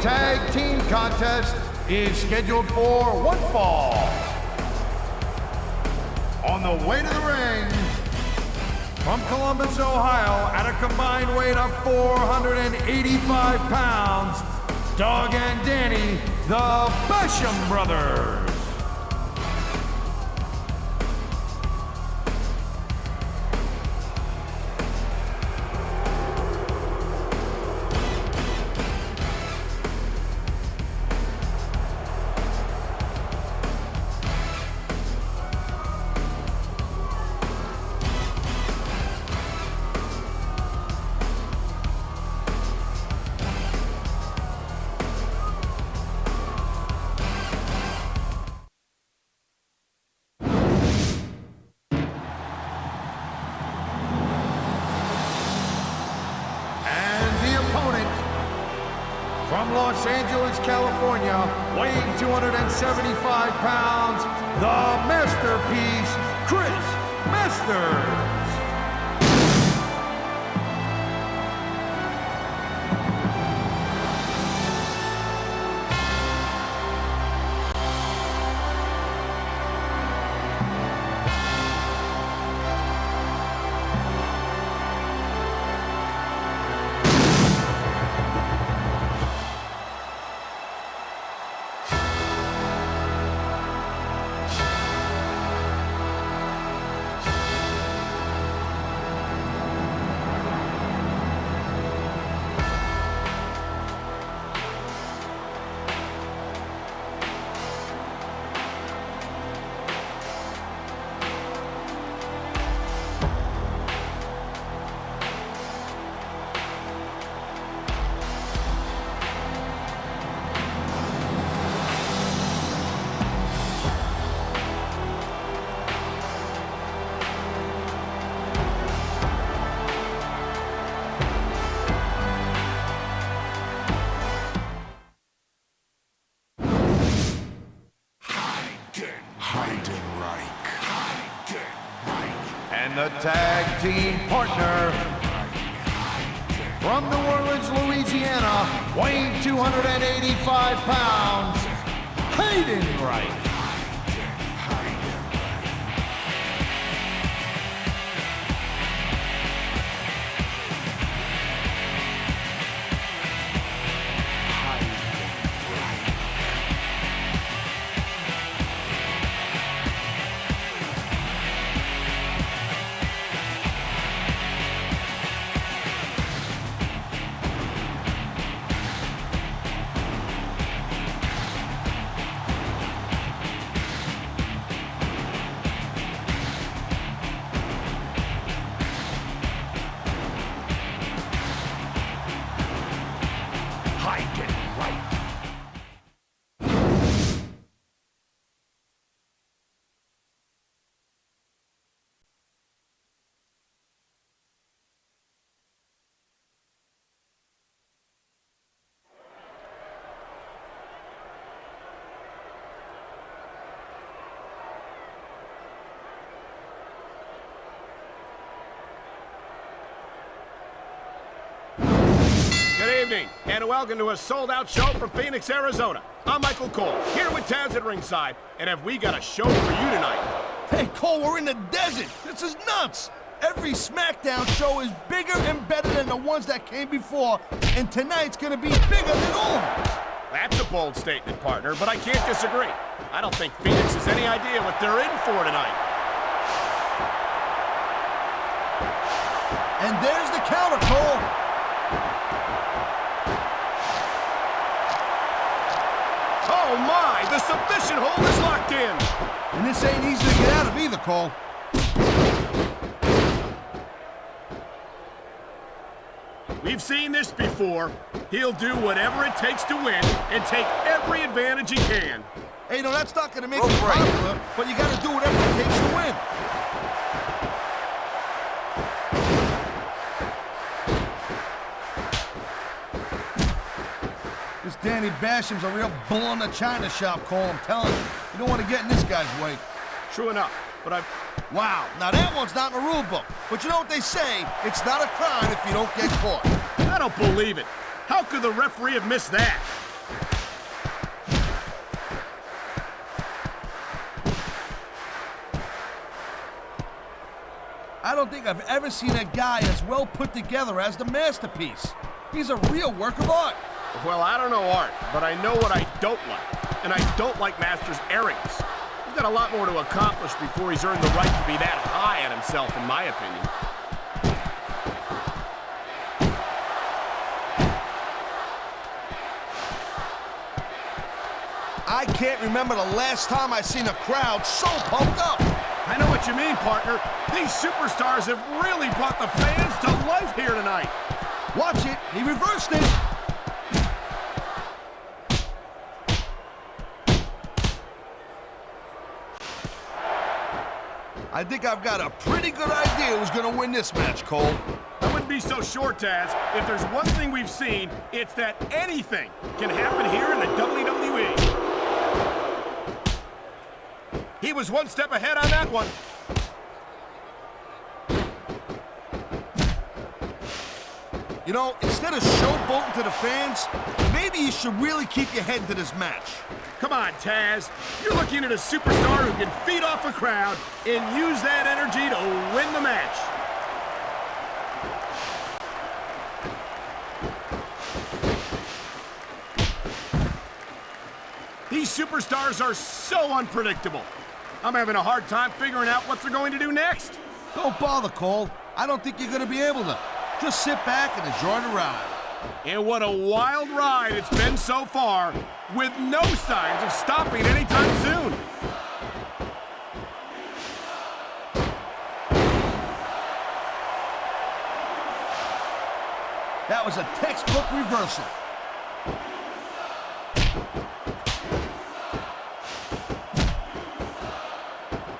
tag team contest is scheduled for one fall. On the way to the ring, from Columbus, Ohio, at a combined weight of 485 pounds, Doug and Danny, the Basham brothers. From Los Angeles, California, weighing 275 pounds, the masterpiece, Chris Masters. And the tag team partner, from New Orleans, Louisiana, weighing 285 pounds, Heidenreich. Good evening, and welcome to a sold-out show from Phoenix, Arizona. I'm Michael Cole, here with Taz at ringside, and have we got a show for you tonight? Hey, Cole, we're in the desert. This is nuts. Every SmackDown show is bigger and better than the ones that came before, and tonight's gonna be bigger than all of them. That's a bold statement, partner, but I can't disagree. I don't think Phoenix has any idea what they're in for tonight. And there's the counter, Cole. Oh my, the submission hold is locked in. And this ain't easy to get out of either, Cole. We've seen this before. He'll do whatever it takes to win and take every advantage he can. Hey, no, that's not gonna make you popular, but you gotta do whatever it takes to win. This Danny Basham's a real bull in the china shop, Cole, I'm telling you. You don't want to get in this guy's way. True enough, but Wow, now that one's not in the rule book. But you know what they say, it's not a crime if you don't get caught. I don't believe it. How could the referee have missed that? don't think I've ever seen a guy as well put together as the Masterpiece. He's a real work of art. Well, I don't know art, but I know what I don't like. And I don't like Master's arrogance. He's got a lot more to accomplish before he's earned the right to be that high on himself, in my opinion. I can't remember the last time I seen a crowd so pumped up. I know what you mean, partner. These superstars have really brought the fans to life here tonight. Watch it. He reversed it. I think I've got a pretty good idea who's going to win this match, Cole. I wouldn't be so sure, Taz. If there's one thing we've seen, it's that anything can happen here in the WWE. He was one step ahead on that one. You know, instead of showboating to the fans, maybe you should really keep your head to this match. Come on, Taz. You're looking at a superstar who can feed off a crowd and use that energy to win the match. These superstars are so unpredictable. I'm having a hard time figuring out what they're going to do next. Don't bother, Cole. I don't think you're going to be able to. Just sit back and enjoy the ride. And what a wild ride it's been so far, with no signs of stopping anytime soon. That was a textbook reversal.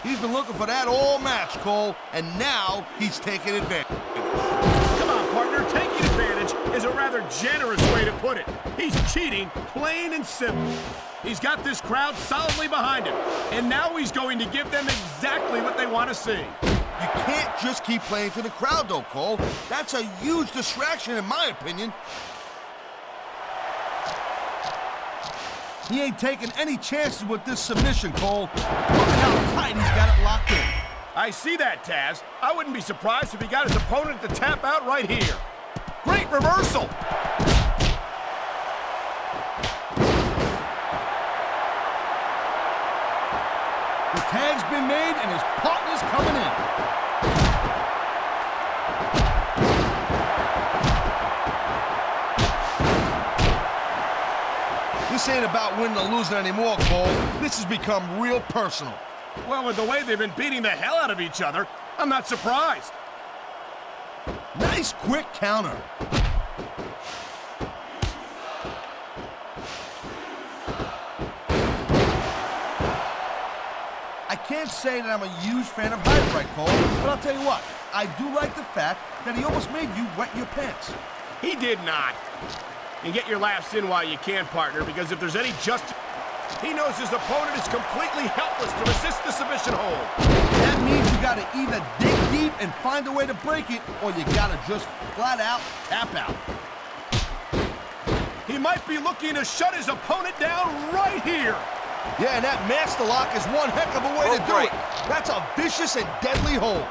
He's been looking for that all match, Cole, and now he's taking advantage. Come on, partner, taking advantage is a rather generous way to put it. He's cheating, plain and simple. He's got this crowd solidly behind him, and now he's going to give them exactly what they want to see. You can't just keep playing to the crowd, though, Cole. That's a huge distraction, in my opinion. He ain't taking any chances with this submission, Cole. Look at how tight he's got it locked in. I see that, Taz. I wouldn't be surprised if he got his opponent to tap out right here. Great reversal. The tag's been made and his partner's coming in. This ain't about winning or losing anymore, Cole. This has become real personal. Well, with the way they've been beating the hell out of each other, I'm not surprised. Nice quick counter. I can't say that I'm a huge fan of Heidenreich, Cole, but I'll tell you what, I do like the fact that he almost made you wet your pants. He did not. And get your laughs in while you can, partner, because if there's any he knows his opponent is completely helpless to resist the submission hold. That means you gotta either dig deep and find a way to break it, or you gotta just flat out tap out. He might be looking to shut his opponent down right here. Yeah, and that master lock is one heck of a way to do it. That's a vicious and deadly hold.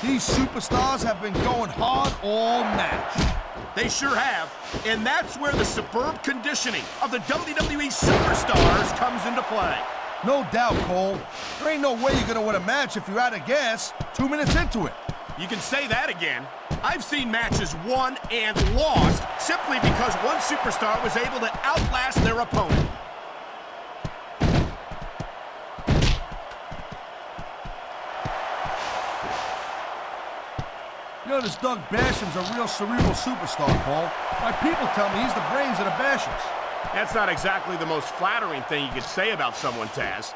These superstars have been going hard all match. They sure have, and that's where the superb conditioning of the WWE superstars comes into play. No doubt, Cole. There ain't no way you're gonna win a match if you're out of gas 2 minutes into it. You can say that again. I've seen matches won and lost simply because one superstar was able to outlast their opponent. You know, this Doug Basham's a real cerebral superstar, Paul. My people tell me he's the brains of the Bashams. That's not exactly the most flattering thing you could say about someone, Taz.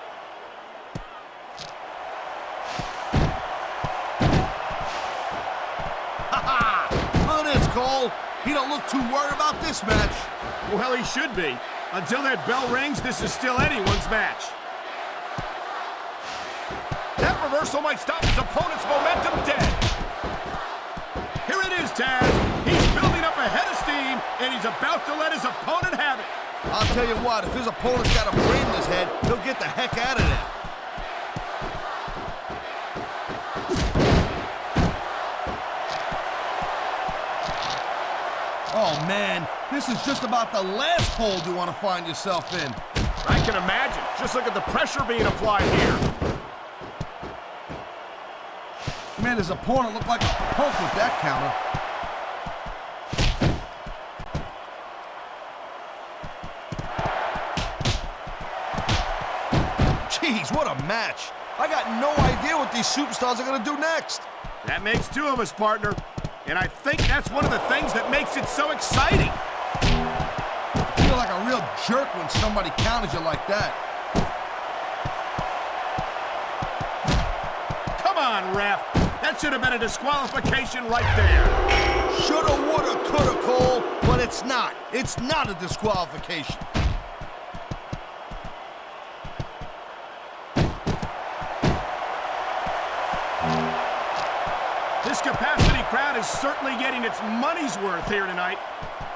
Ha-ha! Look at this, Cole. He don't look too worried about this match. Well, he should be. Until that bell rings, this is still anyone's match. That reversal might stop his opponent's momentum dead. Here it is, Taz. He's building up a head of steam, and he's about to let his opponent have it. I'll tell you what, if his opponent's got a brain in his head, he'll get the heck out of there. Oh, man, this is just about the last hold you want to find yourself in. I can imagine. Just look at the pressure being applied here. Man, his opponent looked like a punk with that counter. Jeez, what a match. I got no idea what these superstars are going to do next. That makes two of us, partner. And I think that's one of the things that makes it so exciting. You feel like a real jerk when somebody counters you like that. Come on, ref. That should have been a disqualification right there. Shoulda, woulda, coulda, Cole, but it's not. It's not a disqualification. This capacity crowd is certainly getting its money's worth here tonight.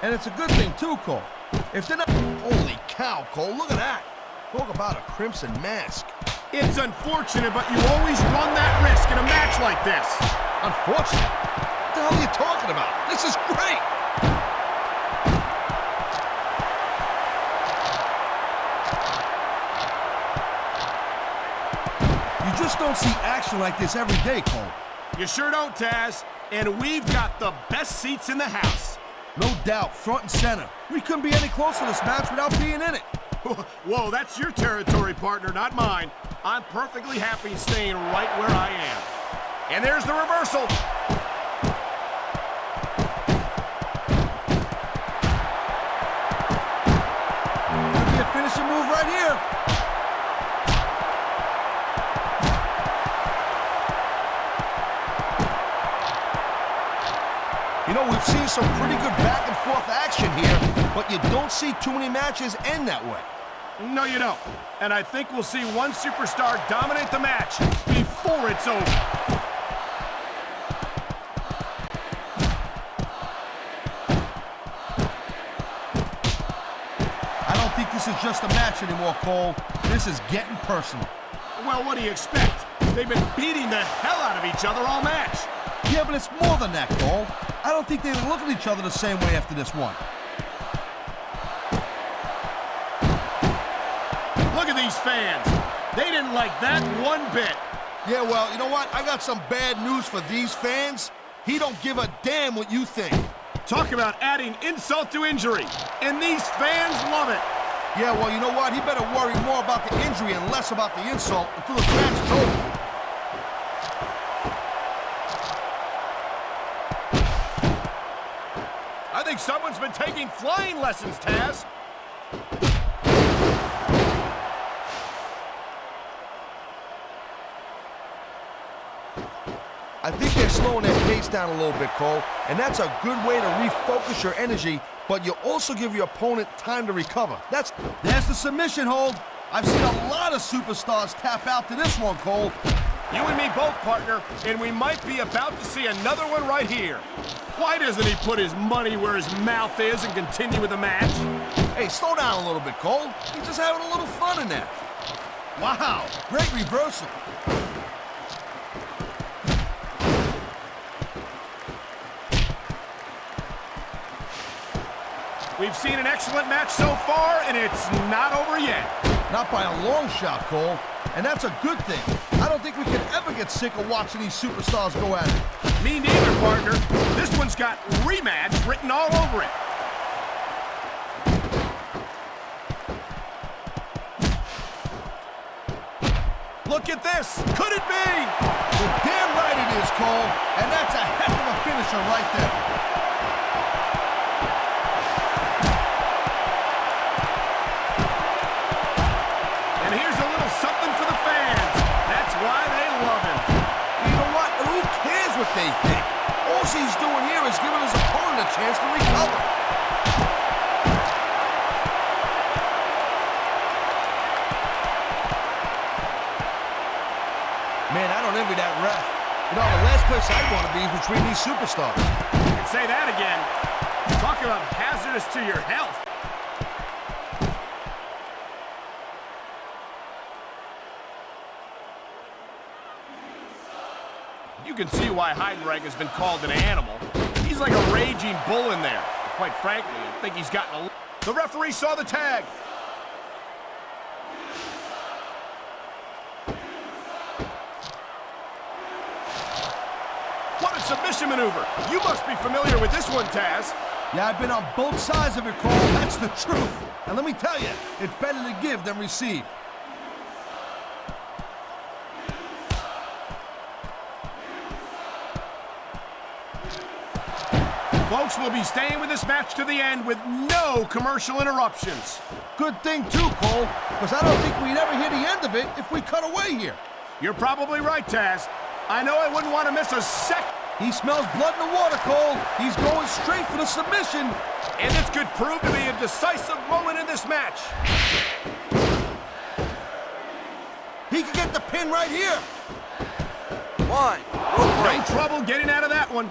And it's a good thing, too, Cole. If they're not... Holy cow, Cole, look at that. Talk about a crimson mask. It's unfortunate, but you always run that risk in a match like this. Unfortunate? What the hell are you talking about? This is great! You just don't see action like this every day, Cole. You sure don't, Taz. And we've got the best seats in the house. No doubt, front and center. We couldn't be any closer to this match without being in it. Whoa, that's your territory, partner, not mine. I'm perfectly happy staying right where I am. And there's the reversal. Could be a finishing move right here. You know, we've seen some pretty good back-and-forth action here, but you don't see too many matches end that way. No, you don't. And I think we'll see one superstar dominate the match before it's over. I don't think this is just a match anymore, Cole. This is getting personal. Well, what do you expect? They've been beating the hell out of each other all match. Yeah, but it's more than that, Cole. I don't think they look at each other the same way after this one. Look at these fans. They didn't like that one bit. Yeah, well, you know what? I got some bad news for these fans. He don't give a damn what you think. Talk about adding insult to injury. And these fans love it. Yeah, well, you know what? He better worry more about the injury and less about the insult until this match is over. I think someone's been taking flying lessons, Taz. I think they're slowing their pace down a little bit, Cole, and that's a good way to refocus your energy, but you also give your opponent time to recover. There's the submission hold. I've seen a lot of superstars tap out to this one, Cole. You and me both, partner, and we might be about to see another one right here. Why doesn't he put his money where his mouth is and continue with the match? Hey, slow down a little bit, Cole. He's just having a little fun in there. Wow, great reversal. We've seen an excellent match so far, and it's not over yet. Not by a long shot, Cole. And that's a good thing. I don't think we can ever get sick of watching these superstars go at it. Me neither, partner. This one's got rematch written all over it. Look at this. Could it be? Well, damn right it is, Cole. And that's a heck of a finisher right there. And here's a little something for the fans. That's why they love him. You know what? Who cares what they think? All he's doing here is giving his opponent a chance to recover. Man, I don't envy that ref. You know, the last place I'd want to be is between these superstars. You can say that again. Talk about hazardous to your health. You can see why Heidenreich has been called an animal. He's like a raging bull in there. Quite frankly, I think he's gotten a... The referee saw the tag. What a submission maneuver. You must be familiar with this one, Taz. Yeah, I've been on both sides of it, Cole. That's the truth. And let me tell you, it's better to give than receive. Folks, will be staying with this match to the end with no commercial interruptions. Good thing, too, Cole, because I don't think we'd ever hear the end of it if we cut away here. You're probably right, Taz. I know I wouldn't want to miss a second. He smells blood in the water, Cole. He's going straight for the submission. And this could prove to be a decisive moment in this match. He could get the pin right here. One. No trouble getting out of that one.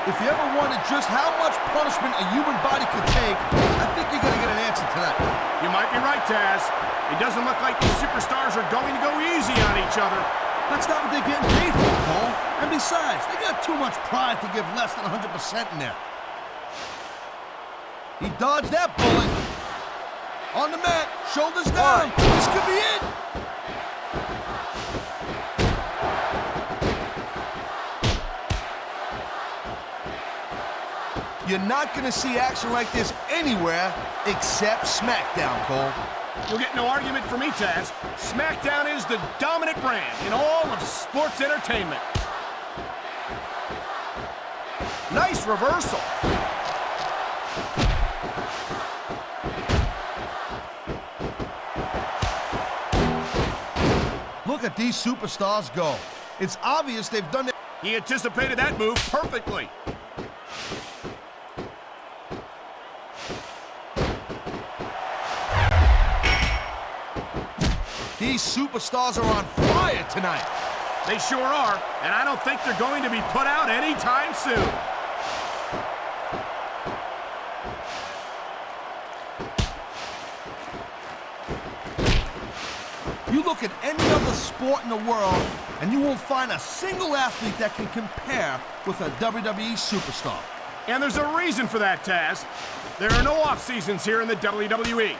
If you ever wondered just how much punishment a human body could take, I think you're going to get an answer tonight. You might be right, Taz. It doesn't look like these superstars are going to go easy on each other. That's not what they're getting paid for, Cole. And besides, they got too much pride to give less than 100% in there. He dodged that bullet. On the mat, shoulders down. This could be it. You're not going to see action like this anywhere except SmackDown, Cole. You'll get no argument from me, Taz. SmackDown is the dominant brand in all of sports entertainment. Nice reversal. Look at these superstars go. It's obvious they've done it. He anticipated that move perfectly. These superstars are on fire tonight. They sure are, and I don't think they're going to be put out anytime soon. You look at any other sport in the world, and you won't find a single athlete that can compare with a WWE superstar. And there's a reason for that, Taz. There are no off-seasons here in the WWE.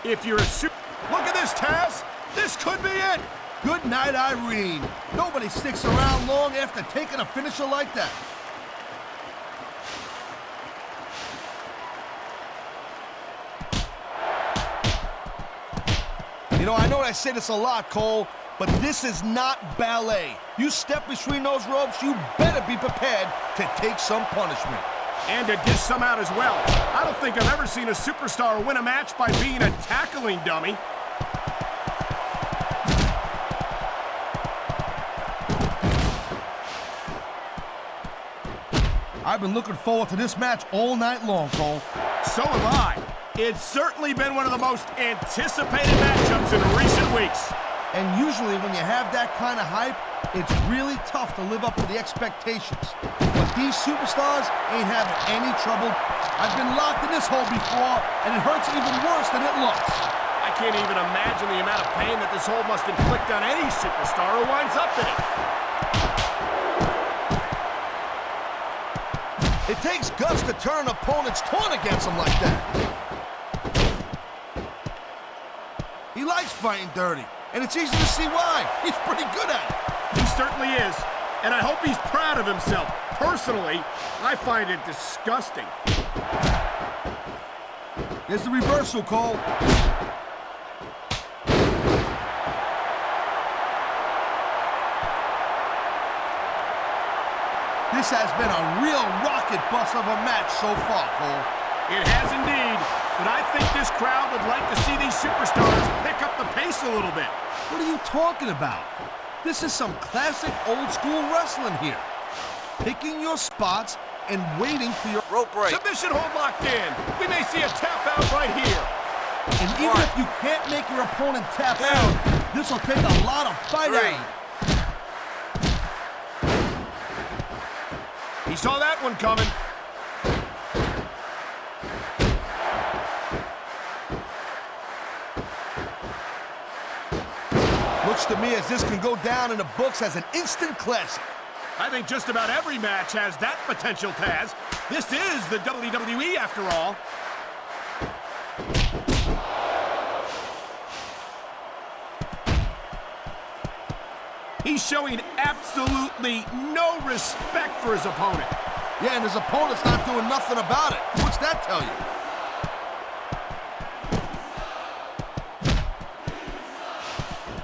If you're a super... Look at this, Taz! This could be it! Good night, Irene. Nobody sticks around long after taking a finisher like that. You know, I know I say this a lot, Cole, but this is not ballet. You step between those ropes, you better be prepared to take some punishment. And to dish some out as well. I don't think I've ever seen a superstar win a match by being a tackling dummy. I've been looking forward to this match all night long, Cole. So have I. It's certainly been one of the most anticipated matchups in recent weeks. And usually when you have that kind of hype, it's really tough to live up to the expectations. But these superstars ain't having any trouble. I've been locked in this hole before, and it hurts even worse than it looks. I can't even imagine the amount of pain that this hole must inflict on any superstar who winds up in it. It takes guts to turn an opponent's taunt against him like that. He likes fighting dirty, and it's easy to see why. He's pretty good at it. He certainly is, and I hope he's proud of himself. Personally, I find it disgusting. There's the reversal, Cole. This has been a real rocket bus of a match so far, Cole. It has indeed, but I think this crowd would like to see these superstars pick up the pace a little bit. What are you talking about? This is some classic old-school wrestling here. Picking your spots and waiting for your Rope break. Submission hold locked in. We may see a tap out right here. And even if you can't make your opponent tap out, this will take a lot of fighting. He saw that one coming. to me as this can go down in the books as an instant classic. I think just about every match has that potential, Taz. This is the WWE after all. He's showing absolutely no respect for his opponent. Yeah, and his opponent's not doing nothing about it. What's that tell you?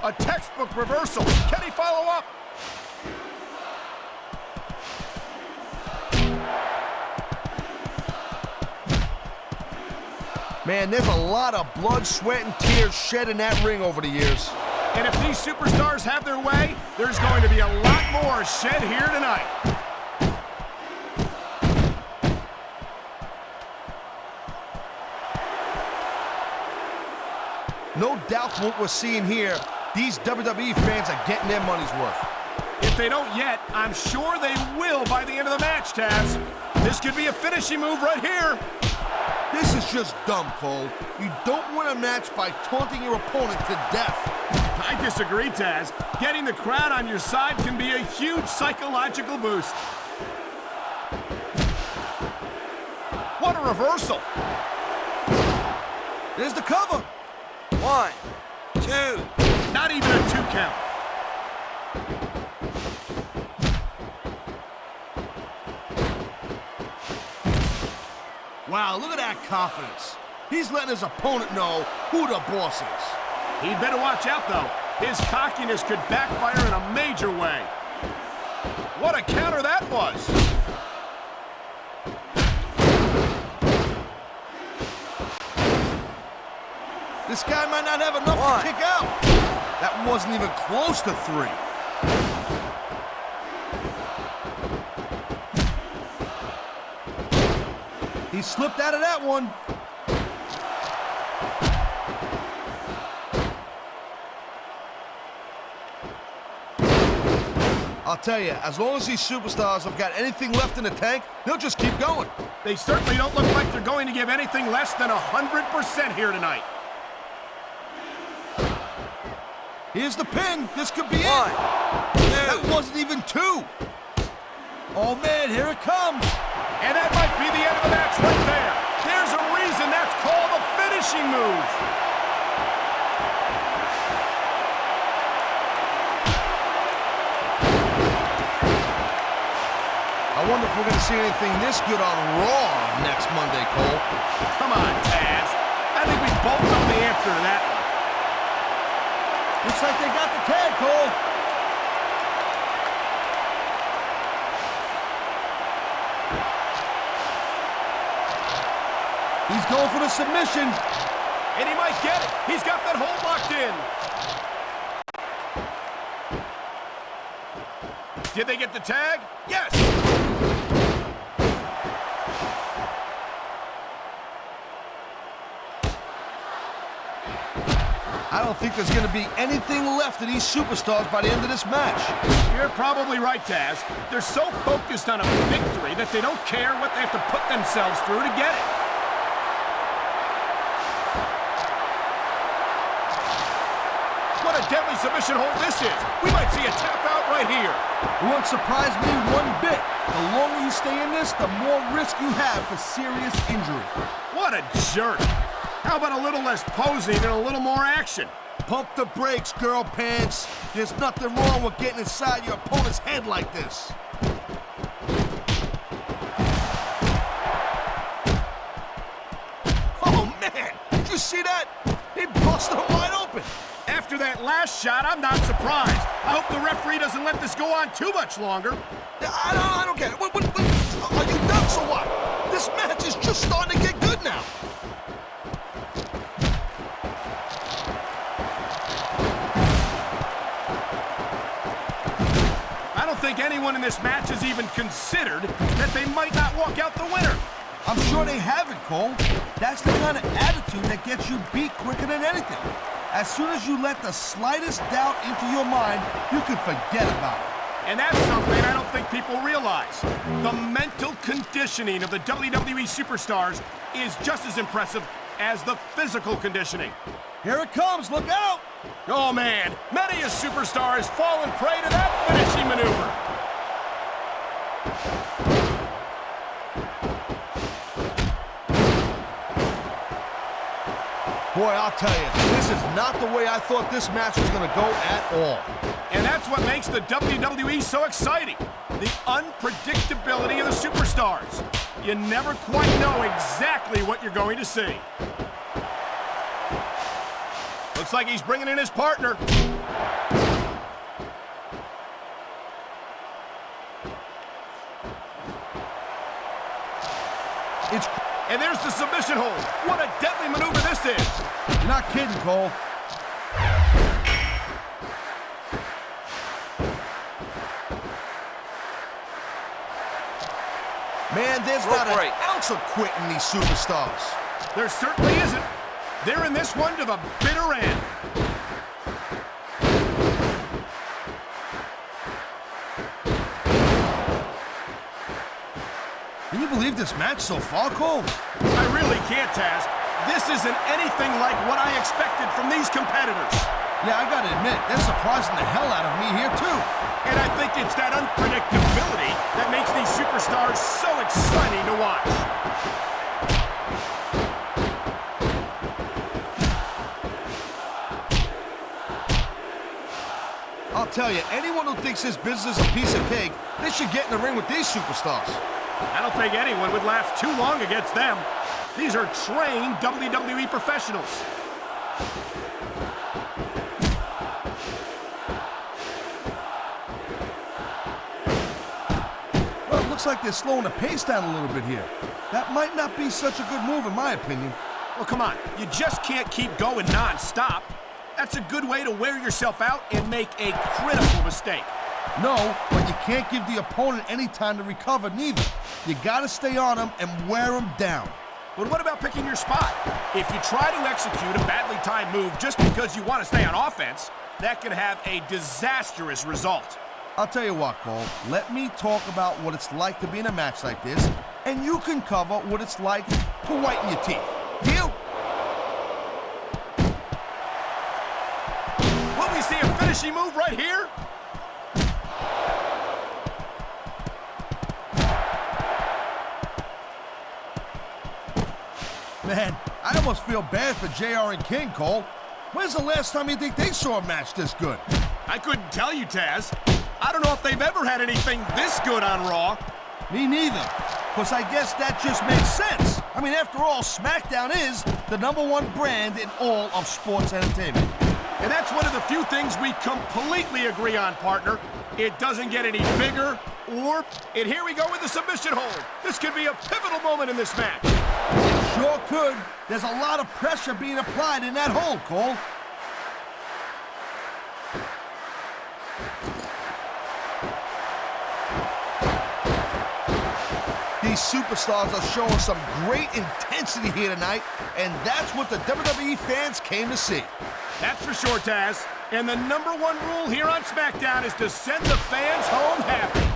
A textbook reversal. Can he follow up? Man, there's a lot of blood, sweat, and tears shed in that ring over the years. And if these superstars have their way, there's going to be a lot more shed here tonight. No doubt from what we're seeing here, these WWE fans are getting their money's worth. If they don't yet, I'm sure they will by the end of the match, Taz. This could be a finishing move right here. This is just dumb, Cole. You don't win a match by taunting your opponent to death. I disagree, Taz. Getting the crowd on your side can be a huge psychological boost. What a reversal. There's the cover. 1, 2. Not even a 2 count. Wow, look at that confidence. He's letting his opponent know who the boss is. He'd better watch out, though. His cockiness could backfire in a major way. What a counter that was. This guy might not have enough to kick out. That wasn't even close to 3. He slipped out of that one. I'll tell you, as long as these superstars have got anything left in the tank, they'll just keep going. They certainly don't look like they're going to give anything less than 100% here tonight. Here's the pin. This could be 1, 2. That wasn't even 2. Oh, man, here it comes. And that might be the end of the match right there. There's a reason that's called a finishing move. I wonder if we're going to see anything this good on Raw next Monday, Cole. Come on, Taz. I think we both know the answer to that one. Looks like they got the tag, Cole. He's going for the submission. And he might get it. He's got that hold locked in. Did they get the tag? Yes. I don't think there's going to be anything left of these superstars by the end of this match. You're probably right, Taz. They're so focused on a victory that they don't care what they have to put themselves through to get it. What a deadly submission hold this is. We might see a tap out right here. It won't surprise me one bit. The longer you stay in this, the more risk you have for serious injury. What a jerk. How about a little less posing and a little more action? Pump the brakes, girl pants. There's nothing wrong with getting inside your opponent's head like this. Oh, man. Did you see that? He busted it wide open. After that last shot, I'm not surprised. I hope the referee doesn't let this go on too much longer. I don't get it. What, are you nuts or what? This match is just starting to get good now. I don't think anyone in this match has even considered that they might not walk out the winner. I'm sure they haven't, Cole. That's the kind of attitude that gets you beat quicker than anything. As soon as you let the slightest doubt into your mind, you can forget about it. And that's something I don't think people realize. The mental conditioning of the WWE superstars is just as impressive as the physical conditioning. Here it comes, look out! Oh man, many a superstar has fallen prey to that finishing maneuver. Boy, I'll tell you, this is not the way I thought this match was going to go at all. And that's what makes the WWE so exciting. The unpredictability of the superstars. You never quite know exactly what you're going to see. Looks like he's bringing in his partner. And there's the submission hold. What a deadly maneuver this is. You're not kidding, Cole. Man, there's not an ounce of quit in these superstars. There certainly isn't. They're in this one to the bitter end. Can you believe this match so far, Cole? I really can't, Taz. This isn't anything like what I expected from these competitors. Yeah, I gotta admit, they're surprising the hell out of me here, too. And I think it's that unpredictability that makes these superstars so exciting to watch. I'll tell you, anyone who thinks this business is a piece of cake, they should get in the ring with these superstars. I don't think anyone would last too long against them. These are trained WWE professionals. Well, it looks like they're slowing the pace down a little bit here. That might not be such a good move, in my opinion. Well, come on. You just can't keep going non-stop. That's a good way to wear yourself out and make a critical mistake. No, but you can't give the opponent any time to recover, neither. You gotta stay on them and wear them down. But what about picking your spot? If you try to execute a badly timed move just because you want to stay on offense, that could have a disastrous result. I'll tell you what, Cole. Let me talk about what it's like to be in a match like this, and you can cover what it's like to whiten your teeth. Deal? Will we see a finishing move right here? Man, I almost feel bad for JR and King, Cole. When's the last time you think they saw a match this good? I couldn't tell you, Taz. I don't know if they've ever had anything this good on Raw. Me neither. Because I guess that just makes sense. I mean, after all, SmackDown is the #1 brand in all of sports entertainment. And that's one of the few things we completely agree on, partner. It doesn't get any bigger or... And here we go with the submission hold. This could be a pivotal moment in this match. It sure could. There's a lot of pressure being applied in that hold, Cole. These superstars are showing some great intensity here tonight, and that's what the WWE fans came to see. That's for sure, Taz. And the #1 rule here on SmackDown is to send the fans home happy.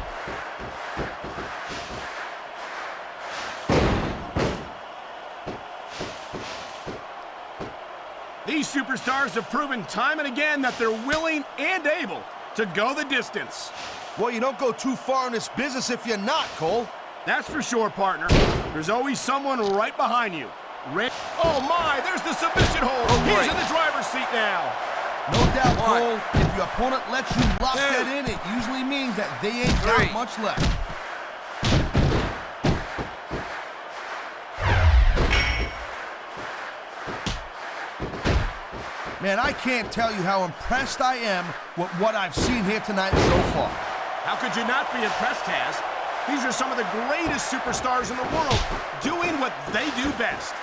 These superstars have proven time and again that they're willing and able to go the distance. Well, you don't go too far in this business if you're not, Cole. That's for sure, partner. There's always someone right behind you. Oh my, there's the submission hold. He's in the driver's seat now. No doubt, Cole. If your opponent lets you lock that in, it usually means that they ain't got much left. Man, I can't tell you how impressed I am with what I've seen here tonight so far. How could you not be impressed, Taz? These are some of the greatest superstars in the world, doing what they do best.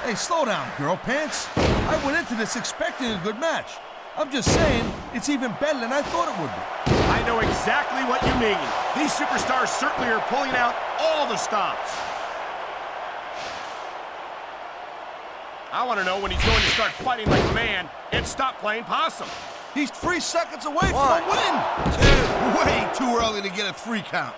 Hey, slow down, girl pants. I went into this expecting a good match. I'm just saying, it's even better than I thought it would be. I know exactly what you mean. These superstars certainly are pulling out all the stops. I want to know when he's going to start fighting like a man and stop playing possum. He's 3 seconds away from a win. 2. Way too early to get a 3 count.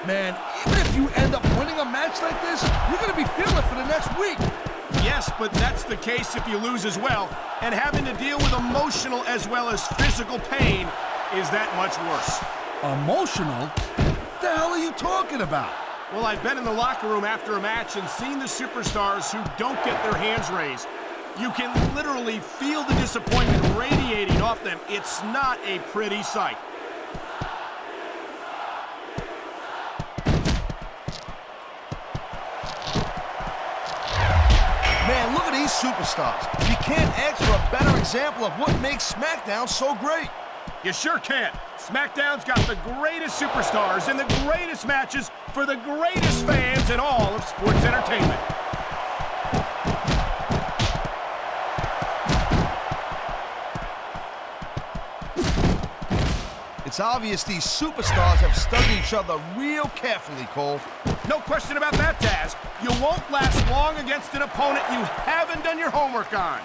man, even if you end up winning a match like this, you're going to be feeling it for the next week. Yes, but that's the case if you lose as well. And having to deal with emotional as well as physical pain is that much worse. Emotional? What the hell are you talking about? Well, I've been in the locker room after a match and seen the superstars who don't get their hands raised. You can literally feel the disappointment radiating off them. It's not a pretty sight. Man, look at these superstars. You can't ask for a better example of what makes SmackDown so great. You sure can. SmackDown's got the greatest superstars and the greatest matches for the greatest fans in all of sports entertainment. It's obvious these superstars have studied each other real carefully, Cole. No question about that, Taz. You won't last long against an opponent you haven't done your homework on.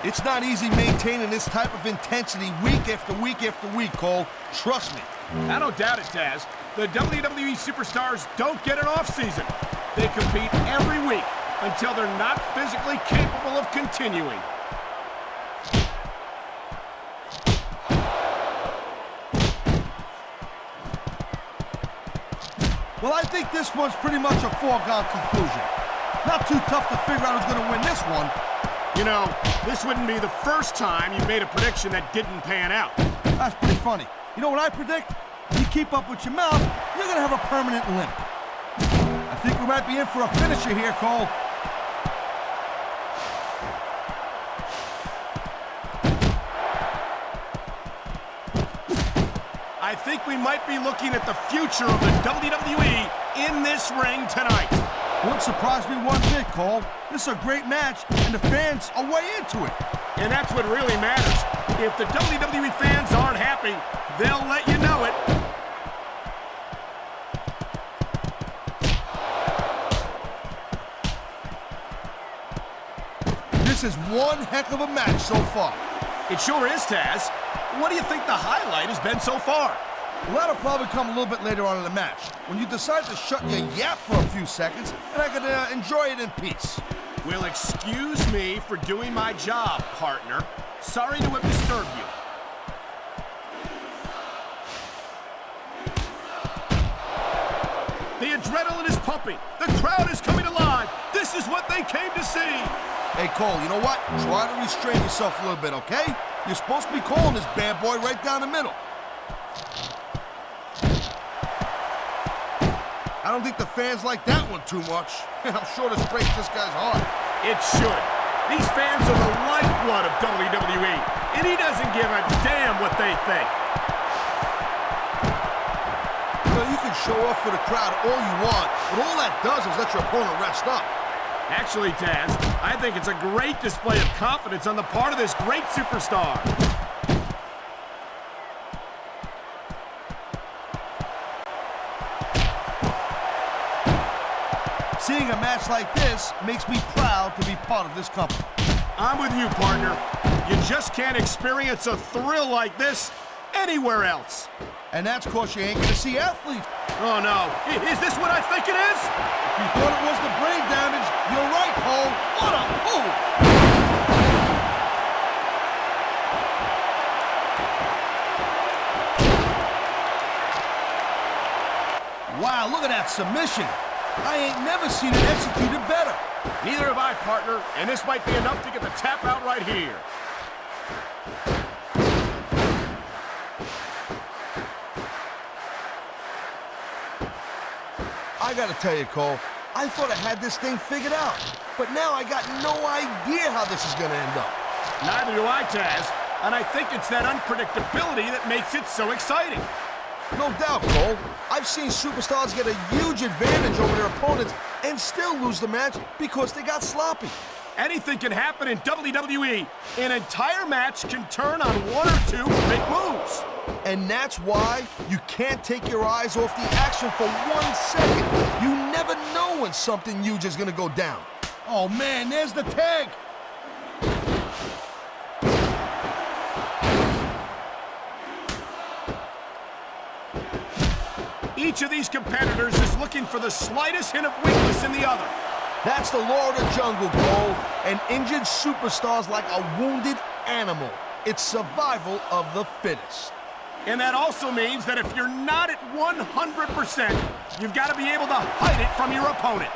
It's not easy maintaining this type of intensity week after week after week, Cole. Trust me. I don't doubt it, Taz. The WWE superstars don't get an off-season. They compete every week until they're not physically capable of continuing. Well, I think this one's pretty much a foregone conclusion. Not too tough to figure out who's going to win this one. You know, this wouldn't be the first time you made a prediction that didn't pan out. That's pretty funny. You know what I predict? If you keep up with your mouth, you're going to have a permanent limp. I think we might be in for a finisher here, Cole. I think we might be looking at the future of the WWE in this ring tonight. Wouldn't surprise me one bit, Cole. This is a great match, and the fans are way into it. And that's what really matters. If the WWE fans aren't happy, they'll let you know it. This is one heck of a match so far. It sure is, Taz. What do you think the highlight has been so far? Well, that'll probably come a little bit later on in the match, when you decide to shut your yap for a few seconds, and I can enjoy it in peace. Well, excuse me for doing my job, partner. Sorry to have disturbed you. The adrenaline is pumping. The crowd is coming alive. This is what they came to see. Hey, Cole, you know what? Try to restrain yourself a little bit, okay? You're supposed to be calling this bad boy right down the middle. I don't think the fans like that one too much. I'm sure this breaks this guy's heart. It should. These fans are the lifeblood of WWE, and he doesn't give a damn what they think. You know, you can show off for the crowd all you want, but all that does is let your opponent rest up. Actually, Taz, I think it's a great display of confidence on the part of this great superstar. Seeing a match like this makes me proud to be part of this company. I'm with you, partner. You just can't experience a thrill like this anywhere else. And that's because you ain't gonna see athletes. Oh, no. Is this what I think it is? If you thought it was the brain damage, you're right, Cole. What a move! Wow, look at that submission. I ain't never seen it executed better. Neither have I, partner, and this might be enough to get the tap out right here. I gotta tell you, Cole, I thought I had this thing figured out, but now I got no idea how this is gonna end up. Neither do I, Taz, and I think it's that unpredictability that makes it so exciting. No doubt, Cole. I've seen superstars get a huge advantage over their opponents and still lose the match because they got sloppy. Anything can happen in WWE. An entire match can turn on one or two big moves. And that's why you can't take your eyes off the action for 1 second. You never know when something huge is gonna go down. Oh man, there's the tag. Each of these competitors is looking for the slightest hint of weakness in the other. That's the law of the jungle, Cole. An injured superstar's like a wounded animal. It's survival of the fittest. And that also means that if you're not at 100%, you've got to be able to hide it from your opponent.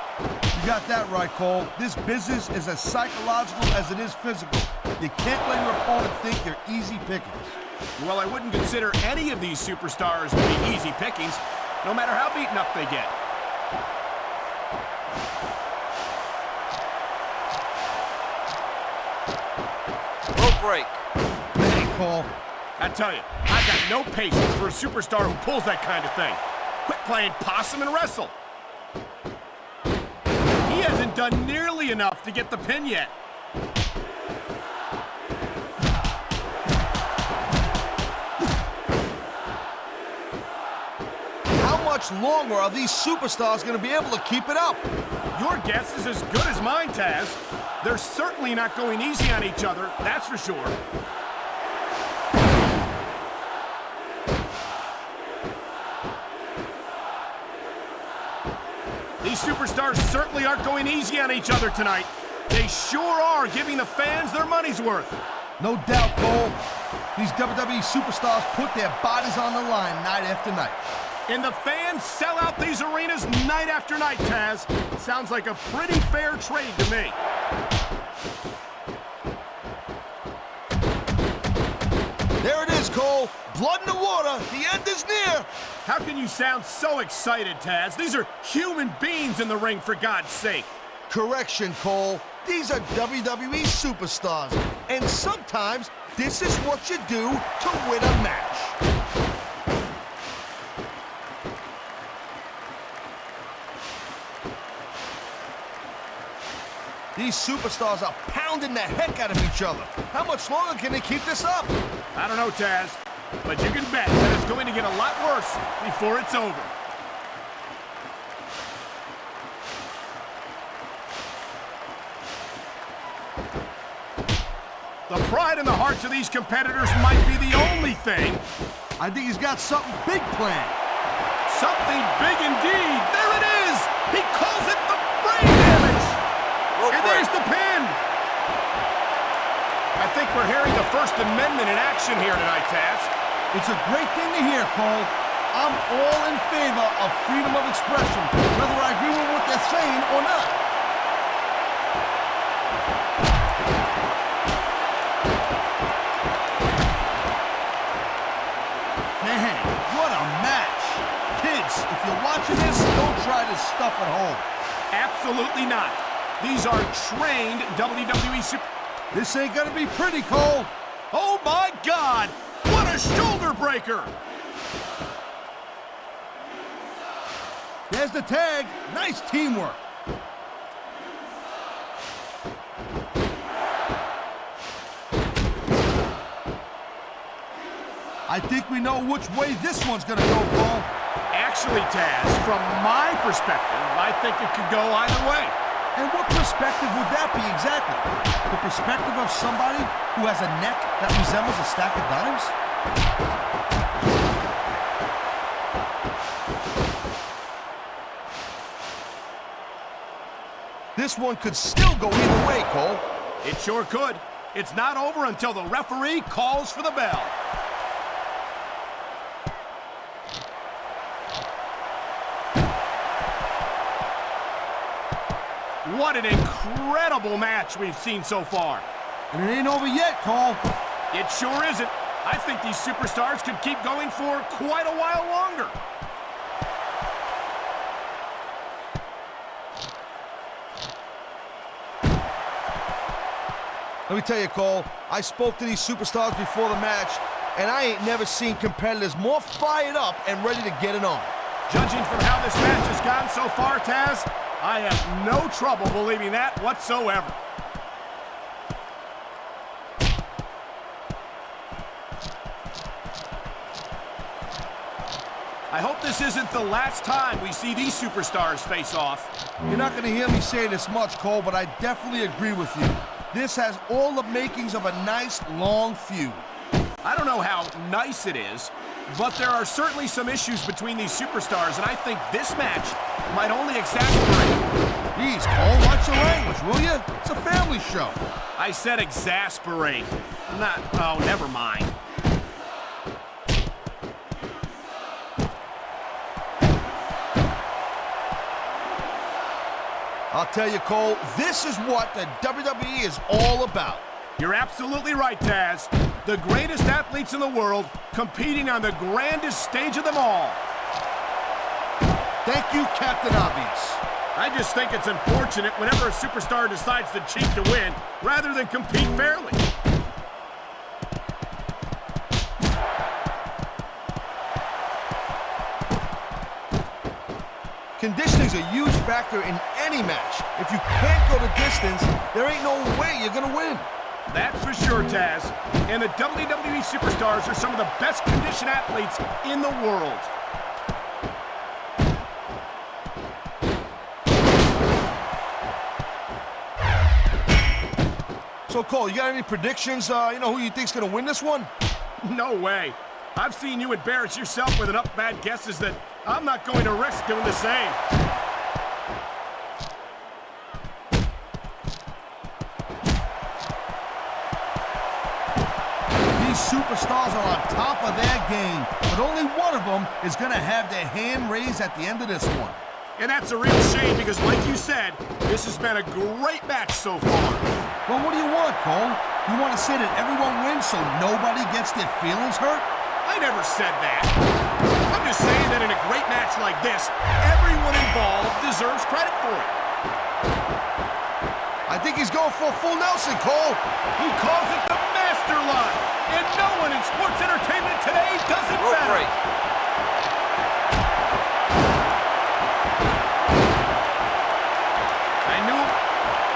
You got that right, Cole. This business is as psychological as it is physical. You can't let your opponent think you're easy pickings. Well, I wouldn't consider any of these superstars to be easy pickings, no matter how beaten up they get. Rope break. Hey, Cole. I tell you, I've got no patience for a superstar who pulls that kind of thing. Quit playing possum and wrestle. He hasn't done nearly enough to get the pin yet. How much longer are these superstars going to be able to keep it up? Your guess is as good as mine, Taz. They're certainly not going easy on each other, that's for sure. These superstars certainly aren't going easy on each other tonight. They sure are giving the fans their money's worth. No doubt, Cole. These WWE superstars put their bodies on the line night after night. And the fans sell out these arenas night after night, Taz. Sounds like a pretty fair trade to me. There it is, Cole. Blood in the water. The end is near. How can you sound so excited, Taz? These are human beings in the ring, for God's sake. Correction, Cole. These are WWE superstars. And sometimes this is what you do to win a match. These superstars are pounding the heck out of each other. How much longer can they keep this up? I don't know, Taz, but you can bet that it's going to get a lot worse before it's over. The pride in the hearts of these competitors might be the only thing. I think he's got something big planned. Something big indeed. There it is. He calls it the brain damage. And there's the pin. I think we're hearing the First Amendment in action here tonight, Taz. It's a great thing to hear, Cole. I'm all in favor of freedom of expression, whether I agree with what they're saying or not. Man, what a match. Kids, if you're watching this, don't try this stuff at home. Absolutely not. These are trained WWE super... This ain't gonna be pretty, Cole. Oh my God! What a shoulder breaker! There's the tag. Nice teamwork. I think we know which way this one's gonna go, Cole. Actually, Taz, from my perspective, I think it could go either way. And what perspective would that be exactly? The perspective of somebody who has a neck that resembles a stack of dimes? This one could still go either way, Cole. It sure could. It's not over until the referee calls for the bell. What an incredible match we've seen so far. And it ain't over yet, Cole. It sure isn't. I think these superstars could keep going for quite a while longer. Let me tell you, Cole, I spoke to these superstars before the match, and I ain't never seen competitors more fired up and ready to get it on. Judging from how this match has gone so far, Taz, I have no trouble believing that whatsoever. I hope this isn't the last time we see these superstars face off. You're not going to hear me say this much, Cole, but I definitely agree with you. This has all the makings of a nice, long feud. I don't know how nice it is, But there are certainly some issues between these superstars, and I think this match might only exacerbate. Jeez, Cole, watch your language, will you? It's a family show. I said exasperate. Not, oh, never mind. I'll tell you, Cole, this is what the WWE is all about. You're absolutely right, Taz. The greatest athletes in the world competing on the grandest stage of them all. Thank you, Captain Obvious. I just think it's unfortunate whenever a superstar decides to cheat to win rather than compete fairly. Conditioning's a huge factor in any match. If you can't go the distance, there ain't no way you're gonna win. That's for sure, Taz. And the WWE superstars are some of the best conditioned athletes in the world. So, Cole, you got any predictions, who you think's gonna win this one? No way. I've seen you embarrass yourself with enough bad guesses that I'm not going to risk doing the same. These superstars are on top of their game, but only one of them is gonna have their hand raised at the end of this one. And that's a real shame because, like you said, this has been a great match so far. Well, what do you want, Cole? You want to say that everyone wins so nobody gets their feelings hurt? I never said that. I'm just saying that in a great match like this, everyone involved deserves credit for it. I think he's going for a full Nelson, Cole. He calls it the Master Lock, and no one in sports entertainment today does it Rope better. break. I knew it.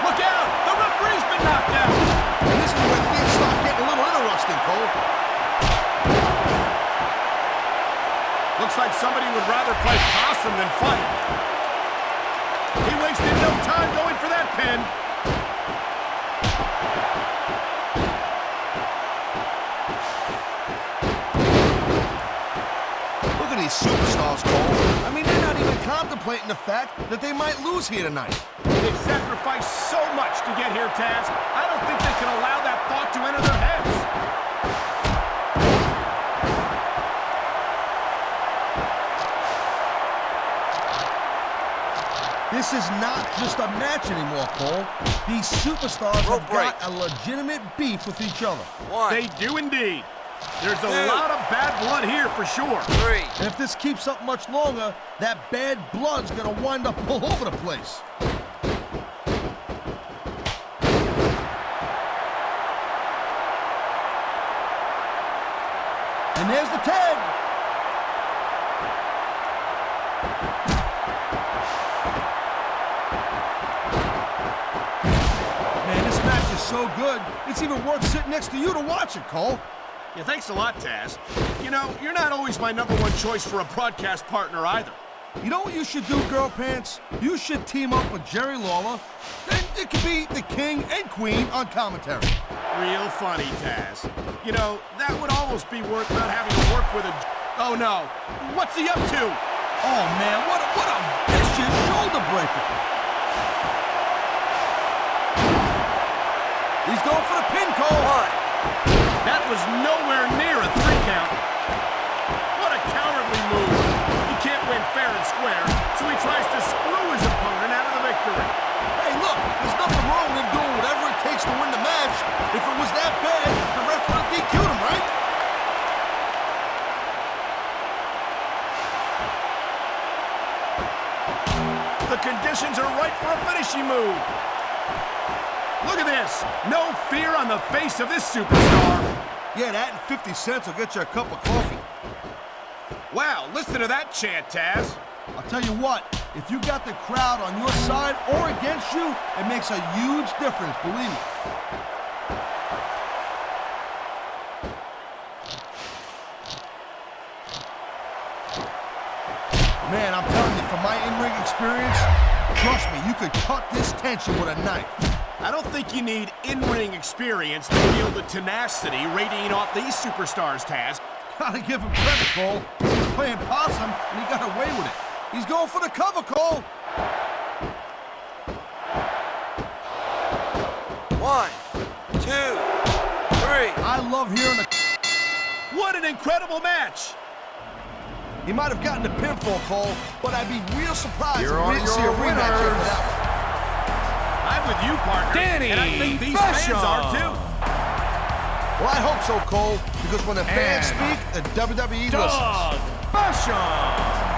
Look out! The referee's been knocked out. And this is where things start getting a little interesting, Cole. Looks like somebody would rather play possum than fight. He wasted no time going for that pin. Look at these superstars, Cole. I mean, they're not even contemplating the fact that they might lose here tonight. They've sacrificed so much to get here, Taz. I don't think they can allow that thought to enter their heads. This is not just a match anymore, Cole. These superstars Rope have break. got a legitimate beef with each other. One, They do indeed. There's a Two. lot of bad blood here for sure. 3. And if this keeps up much longer, that bad blood's gonna wind up all over the place. And there's the tag. Man, this match is so good, it's even worth sitting next to you to watch it, Cole. Yeah, thanks a lot, Taz. You know, you're not always my #1 choice for a broadcast partner either. You know what you should do, Girl Pants? You should team up with Jerry Lawler. Then it could be the king and queen on commentary. Real funny, Taz. You know, that would almost be worth not having to work with a... Oh, no. What's he up to? Oh, man, what a vicious shoulder breaker. He's going for the pin, Cole. 1. That was nowhere near a 3 count. What a cowardly move. He can't win fair and square, so he tries to screw his opponent out of the victory. Hey, look, there's nothing wrong with him doing whatever it takes to win the match. If it was that bad, the ref would have DQ'd him, right? The conditions are right for a finishing move. Look at this. No fear on the face of this superstar. Yeah, that and 50 cents will get you a cup of coffee. Wow, listen to that chant, Taz. I'll tell you what, if you got the crowd on your side or against you, it makes a huge difference, believe me. Man, I'm telling you, from my in-ring experience, trust me, you could cut this tension with a knife. I don't think you need in-ring experience to feel the tenacity radiating off these superstars, Taz. Gotta give him credit, Cole. He was playing possum, and he got away with it. He's going for the cover, Cole. 1, 2, 3. I love hearing the... What an incredible match! He might have gotten the pinfall, Cole, but I'd be real surprised Here if we are didn't see a your rematch after winners. that one. I'm with you, partner. Danny and I think these fans are too. Well, I hope so, Cole, because when the fans And speak, the WWE Doug listens. Basham.